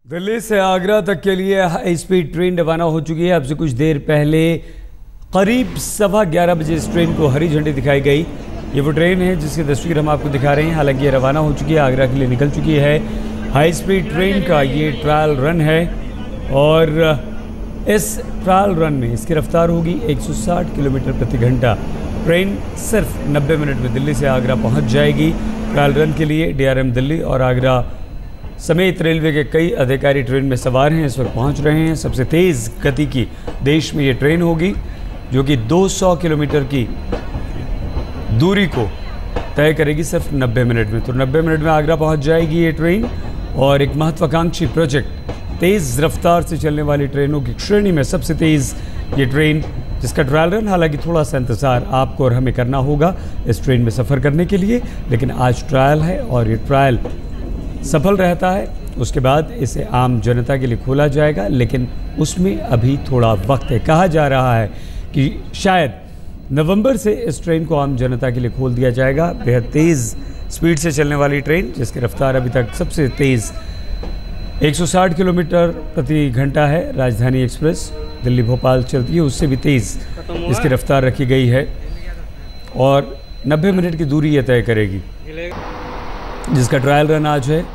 दिल्ली से आगरा तक के लिए हाई स्पीड ट्रेन रवाना हो चुकी है। अब से कुछ देर पहले करीब 11:15 बजे इस ट्रेन को हरी झंडी दिखाई गई। ये वो ट्रेन है जिसकी तस्वीर हम आपको दिखा रहे हैं। हालांकि ये रवाना हो चुकी है, आगरा के लिए निकल चुकी है। हाई स्पीड ट्रेन का ये ट्रायल रन है और इस ट्रायल रन में इसकी रफ्तार होगी 160 किलोमीटर प्रति घंटा। ट्रेन सिर्फ 90 मिनट में दिल्ली से आगरा पहुंच जाएगी। ट्रायल रन के लिए DRM दिल्ली और आगरा समेत रेलवे के कई अधिकारी ट्रेन में सवार हैं, इस वक्त पहुंच रहे हैं। सबसे तेज़ गति की देश में ये ट्रेन होगी जो कि 200 किलोमीटर की दूरी को तय करेगी सिर्फ 90 मिनट में। तो 90 मिनट में आगरा पहुंच जाएगी ये ट्रेन। और एक महत्वाकांक्षी प्रोजेक्ट, तेज़ रफ्तार से चलने वाली ट्रेनों की श्रेणी में सबसे तेज़ ये ट्रेन, जिसका ट्रायल रन, हालांकि थोड़ा सा इंतज़ार आपको और हमें करना होगा इस ट्रेन में सफ़र करने के लिए, लेकिन आज ट्रायल है और ये ट्रायल सफल रहता है उसके बाद इसे आम जनता के लिए खोला जाएगा। लेकिन उसमें अभी थोड़ा वक्त है। कहा जा रहा है कि शायद नवंबर से इस ट्रेन को आम जनता के लिए खोल दिया जाएगा। बेहद तेज़ स्पीड से चलने वाली ट्रेन, जिसकी रफ्तार अभी तक सबसे तेज़ 160 किलोमीटर प्रति घंटा है। राजधानी एक्सप्रेस दिल्ली भोपाल चलती है, उससे भी तेज़ इसकी रफ्तार रखी गई है और 90 मिनट की दूरी यह तय करेगी, जिसका ट्रायल रन आज है।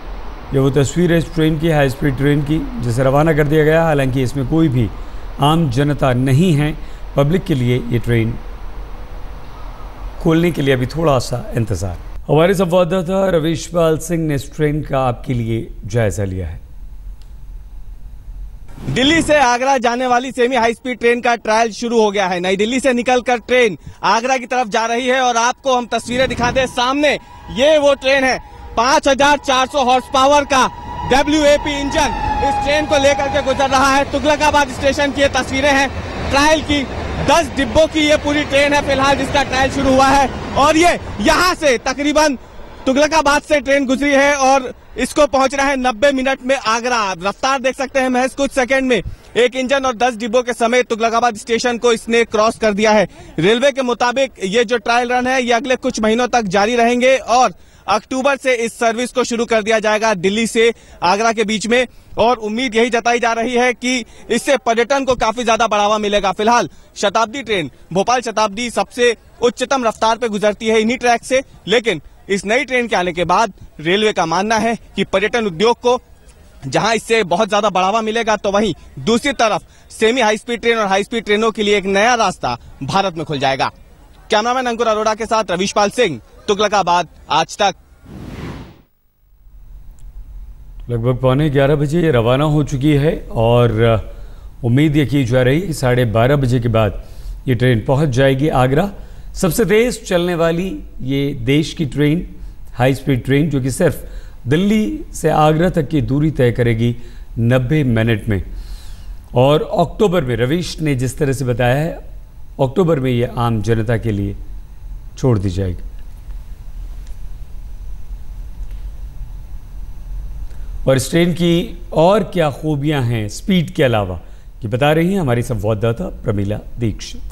ये वो तस्वीर है इस ट्रेन की, हाई स्पीड ट्रेन की, जिसे रवाना कर दिया गया। हालांकि इसमें कोई भी आम जनता नहीं है। पब्लिक के लिए ये ट्रेन खोलने के लिए अभी थोड़ा सा इंतज़ार। हमारे संवाददाता रवीशपाल सिंह ने इस ट्रेन का आपके लिए जायजा लिया है। दिल्ली से आगरा जाने वाली सेमी हाई स्पीड ट्रेन का ट्रायल शुरू हो गया है। नई दिल्ली से निकलकर ट्रेन आगरा की तरफ जा रही है और आपको हम तस्वीरें दिखा दें। सामने ये वो ट्रेन है, 5400 हॉर्स पावर का WAP इंजन इस ट्रेन को लेकर के गुजर रहा है। तुगलकाबाद स्टेशन की ये तस्वीरें हैं ट्रायल की। 10 डिब्बों की ये पूरी ट्रेन है फिलहाल जिसका ट्रायल शुरू हुआ है और ये यहाँ से तकरीबन तुगलकाबाद से ट्रेन गुजरी है और इसको पहुंच रहा है 90 मिनट में आगरा। रफ्तार देख सकते हैं, महज कुछ सेकंड में एक इंजन और 10 डिब्बों के समेत तुगलकाबाद स्टेशन को इसने क्रॉस कर दिया है। रेलवे के मुताबिक ये जो ट्रायल रन है ये अगले कुछ महीनों तक जारी रहेंगे और अक्टूबर से इस सर्विस को शुरू कर दिया जाएगा दिल्ली से आगरा के बीच में। और उम्मीद यही जताई जा रही है कि इससे पर्यटन को काफी ज्यादा बढ़ावा मिलेगा। फिलहाल शताब्दी ट्रेन, भोपाल शताब्दी सबसे उच्चतम रफ्तार पे गुजरती है इन्हीं ट्रैक से, लेकिन इस नई ट्रेन के आने के बाद रेलवे का मानना है कि पर्यटन उद्योग को जहां इससे बहुत ज्यादा बढ़ावा मिलेगा, तो वहीं दूसरी तरफ सेमी हाई स्पीड ट्रेन और हाई स्पीड ट्रेनों के लिए एक नया रास्ता भारत में खुल जाएगा। कैमरामैन अंकुर अरोड़ा के साथ रवीशपाल सिंह, तुगलकाबाद, आज तक। लगभग 11:15 बजे ये रवाना हो चुकी है और उम्मीद ये की जा रही है कि 12:30 बजे के बाद ये ट्रेन पहुंच जाएगी आगरा। सबसे तेज़ चलने वाली ये देश की ट्रेन, हाई स्पीड ट्रेन, जो कि सिर्फ दिल्ली से आगरा तक की दूरी तय करेगी 90 मिनट में। और अक्टूबर में, रवीश ने जिस तरह से बताया है, अक्टूबर में ये आम जनता के लिए छोड़ दी जाएगी। और इस ट्रेन की और क्या खूबियां हैं स्पीड के अलावा, ये बता रही हैं हमारी संवाददाता प्रमीला दीक्षित।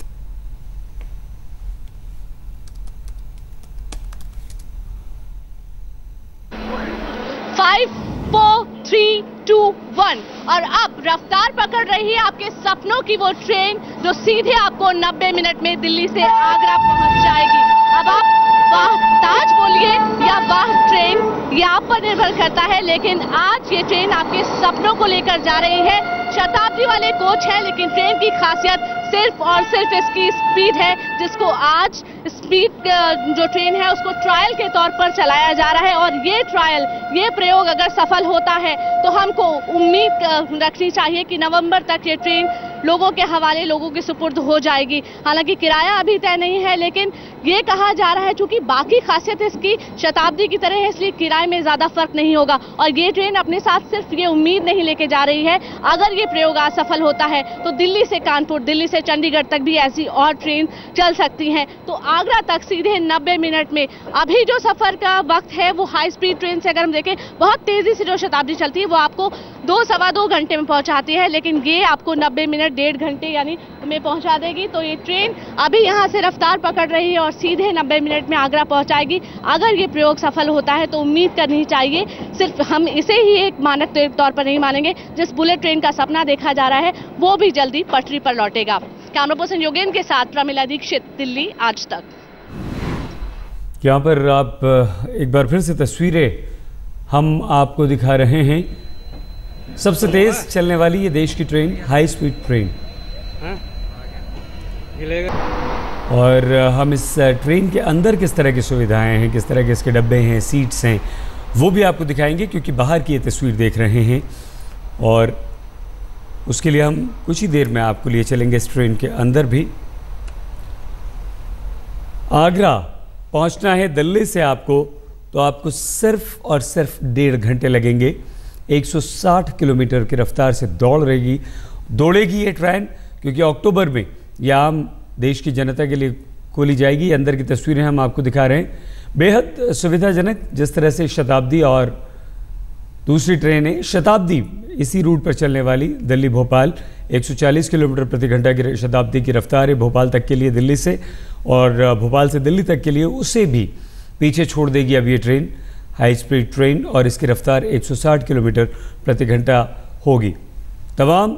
5, 4, 3, 2, 1 और अब रफ्तार पकड़ रही है आपके सपनों की वो ट्रेन जो सीधे आपको 90 मिनट में दिल्ली से आगरा पहुंच जाएगी। अब आप वाह ताज बोलिए या वाह ट्रेन, ये आप पर निर्भर करता है, लेकिन आज ये ट्रेन आपके सपनों को लेकर जा रही है। शताब्दी वाले कोच है, लेकिन ट्रेन की खासियत सिर्फ और सिर्फ इसकी स्पीड है, जिसको आज स्पीड जो ट्रेन है उसको ट्रायल के तौर पर चलाया जा रहा है। और ये ट्रायल, ये प्रयोग अगर सफल होता है तो हमको उम्मीद रखनी चाहिए कि नवंबर तक ये ट्रेन लोगों के हवाले, लोगों के सुपुर्द हो जाएगी। हालांकि किराया अभी तय नहीं है, लेकिन ये कहा जा रहा है चूंकि बाकी खासियत इसकी शताब्दी की तरह है, इसलिए किराए में ज्यादा फर्क नहीं होगा। और ये ट्रेन अपने साथ सिर्फ ये उम्मीद नहीं लेके जा रही है, अगर ये प्रयोग आज सफल होता है तो दिल्ली से कानपुर, दिल्ली से चंडीगढ़ तक भी ऐसी और ट्रेन चल सकती हैं। तो आगरा तक सीधे 90 मिनट में। अभी जो सफर का वक्त है वो हाई स्पीड ट्रेन से अगर हम देखें, बहुत तेजी से जो शताब्दी चलती है वो आपको 2 सवा 2 घंटे में पहुंचाती है, लेकिन ये आपको 90 मिनट 1.5 घंटे यानी में पहुंचा देगी। तो ये ट्रेन अभी यहाँ से रफ्तार पकड़ रही है और सीधे 90 मिनट में आगरा पहुंचाएगी। अगर ये प्रयोग सफल होता है तो उम्मीद करनी चाहिए, सिर्फ हम इसे ही एक मानक के तौर पर नहीं मानेंगे, जिस बुलेट ट्रेन का सपना देखा जा रहा है वो भी जल्दी पटरी पर लौटेगा। कैमरा पर्सन योगेंद्र के साथ प्रमिला दीक्षित, दिल्ली आज तक। यहाँ पर आप एक बार फिर से तस्वीरें हम आपको दिखा रहे हैं। सबसे तेज चलने वाली ये देश की ट्रेन, हाई स्पीड ट्रेन, और हम इस ट्रेन के अंदर किस तरह की सुविधाएं हैं, किस तरह के इसके डब्बे हैं, सीट्स हैं, वो भी आपको दिखाएंगे, क्योंकि बाहर की ये तस्वीर देख रहे हैं। और उसके लिए हम कुछ ही देर में आपको लिए चलेंगे इस ट्रेन के अंदर भी। आगरा पहुंचना है दिल्ली से आपको, तो आपको सिर्फ और सिर्फ 1.5 घंटे लगेंगे। 160 किलोमीटर की रफ्तार से दौड़ेगी ये ट्रेन, क्योंकि अक्टूबर में यह आम देश की जनता के लिए खोली जाएगी। अंदर की तस्वीरें हम आपको दिखा रहे हैं। बेहद सुविधाजनक, जिस तरह से शताब्दी और दूसरी ट्रेन है, शताब्दी इसी रूट पर चलने वाली दिल्ली भोपाल 140 किलोमीटर प्रति घंटा की शताब्दी की रफ्तार है भोपाल तक के लिए दिल्ली से, और भोपाल से दिल्ली तक के लिए उसे भी पीछे छोड़ देगी अब ये ट्रेन, हाई स्पीड ट्रेन, और इसकी रफ्तार 160 किलोमीटर प्रति घंटा होगी। तमाम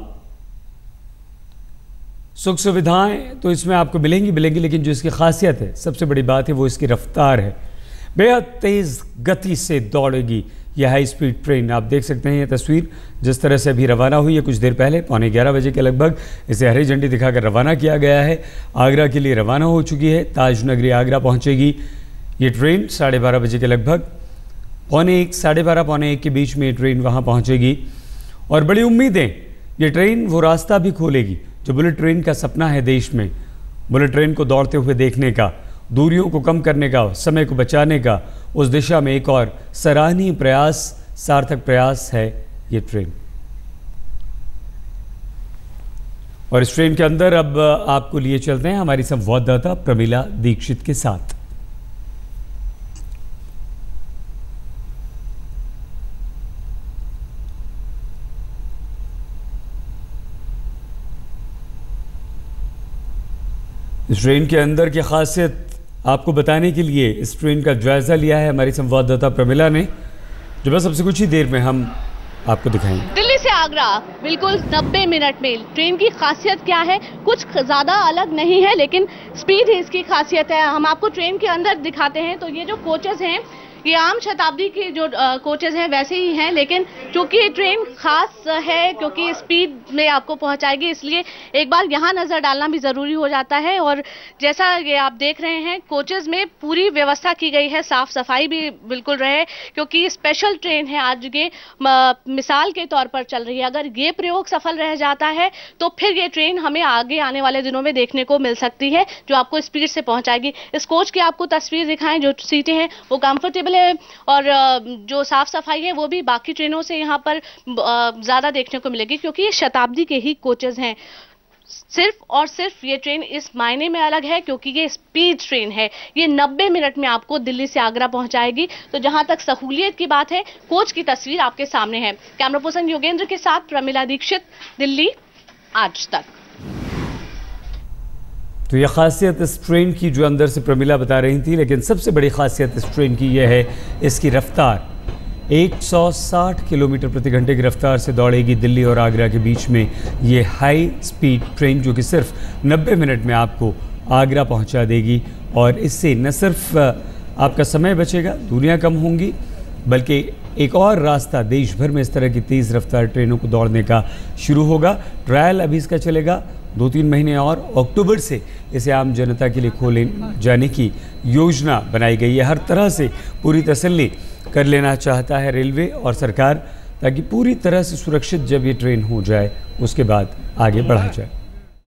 सुख सुविधाएं तो इसमें आपको मिलेंगी, लेकिन जो इसकी खासियत है, सबसे बड़ी बात है, वो इसकी रफ्तार है। बेहद तेज़ गति से दौड़ेगी यह हाई स्पीड ट्रेन। आप देख सकते हैं ये तस्वीर जिस तरह से अभी रवाना हुई है कुछ देर पहले, 11:15 बजे के लगभग इसे हरी झंडी दिखाकर रवाना किया गया है। आगरा के लिए रवाना हो चुकी है, ताज नगरी आगरा पहुंचेगी ये ट्रेन 12:30 बजे के लगभग। 12:45, 12:30, 1:45 के बीच में ये ट्रेन वहाँ पहुँचेगी। और बड़ी उम्मीदें, ये ट्रेन वो रास्ता भी खोलेगी जो बुलेट ट्रेन का सपना है देश में, बुलेट ट्रेन को दौड़ते हुए देखने का, दूरियों को कम करने का, समय को बचाने का। उस दिशा में एक और सराहनीय प्रयास, सार्थक प्रयास है ये ट्रेन। और इस ट्रेन के अंदर अब आपको लिए चलते हैं हमारी संवाददाता प्रमिला दीक्षित के साथ। इस ट्रेन के अंदर की खासियत आपको बताने के लिए इस ट्रेन का जायजा लिया है हमारी संवाददाता प्रमिला ने, जो बस सबसे कुछ ही देर में हम आपको दिखाएंगे। दिल्ली से आगरा बिल्कुल 90 मिनट में। ट्रेन की खासियत क्या है? कुछ ज़्यादा अलग नहीं है, लेकिन स्पीड ही इसकी खासियत है। हम आपको ट्रेन के अंदर दिखाते हैं। तो ये जो कोचेस हैं, ये आम शताब्दी के जो कोचेस हैं वैसे ही हैं, लेकिन चूंकि ये ट्रेन खास है क्योंकि स्पीड में आपको पहुंचाएगी, इसलिए एक बार यहाँ नज़र डालना भी ज़रूरी हो जाता है। और जैसा ये आप देख रहे हैं, कोचेस में पूरी व्यवस्था की गई है, साफ सफाई भी बिल्कुल रहे, क्योंकि स्पेशल ट्रेन है आज ये मिसाल के तौर पर चल रही है। अगर ये प्रयोग सफल रह जाता है तो फिर ये ट्रेन हमें आगे आने वाले दिनों में देखने को मिल सकती है, जो आपको स्पीड से पहुँचाएगी। इस कोच की आपको तस्वीर दिखाएं, जो सीटें हैं वो कंफर्टेबल है, और जो साफ सफाई है वो भी बाकी ट्रेनों से यहाँ पर ज्यादा देखने को मिलेगी, क्योंकि ये शताब्दी के ही कोचेस हैं। सिर्फ और सिर्फ ये ट्रेन इस मायने में अलग है क्योंकि ये स्पीड ट्रेन है। ये 90 मिनट में आपको दिल्ली से आगरा पहुंचाएगी। तो जहां तक सहूलियत की बात है, कोच की तस्वीर आपके सामने है। कैमरा पर्सन योगेंद्र के साथ प्रमिला दीक्षित, दिल्ली आज तक। तो यह खासियत इस ट्रेन की जो अंदर से प्रमिला बता रही थी, लेकिन सबसे बड़ी खासियत इस ट्रेन की यह है इसकी रफ्तार। 160 किलोमीटर प्रति घंटे की रफ्तार से दौड़ेगी दिल्ली और आगरा के बीच में ये हाई स्पीड ट्रेन, जो कि सिर्फ 90 मिनट में आपको आगरा पहुंचा देगी। और इससे न सिर्फ आपका समय बचेगा, दूरियां कम होंगी, बल्कि एक और रास्ता देश भर में इस तरह की तेज़ रफ्तार ट्रेनों को दौड़ने का शुरू होगा। ट्रायल अभी इसका चलेगा 2-3 महीने और अक्टूबर से इसे आम जनता के लिए खोले जाने की योजना बनाई गई है। हर तरह से पूरी तसल्ली कर लेना चाहता है रेलवे और सरकार, ताकि पूरी तरह से सुरक्षित जब ये ट्रेन हो जाए उसके बाद आगे बढ़ा जाए।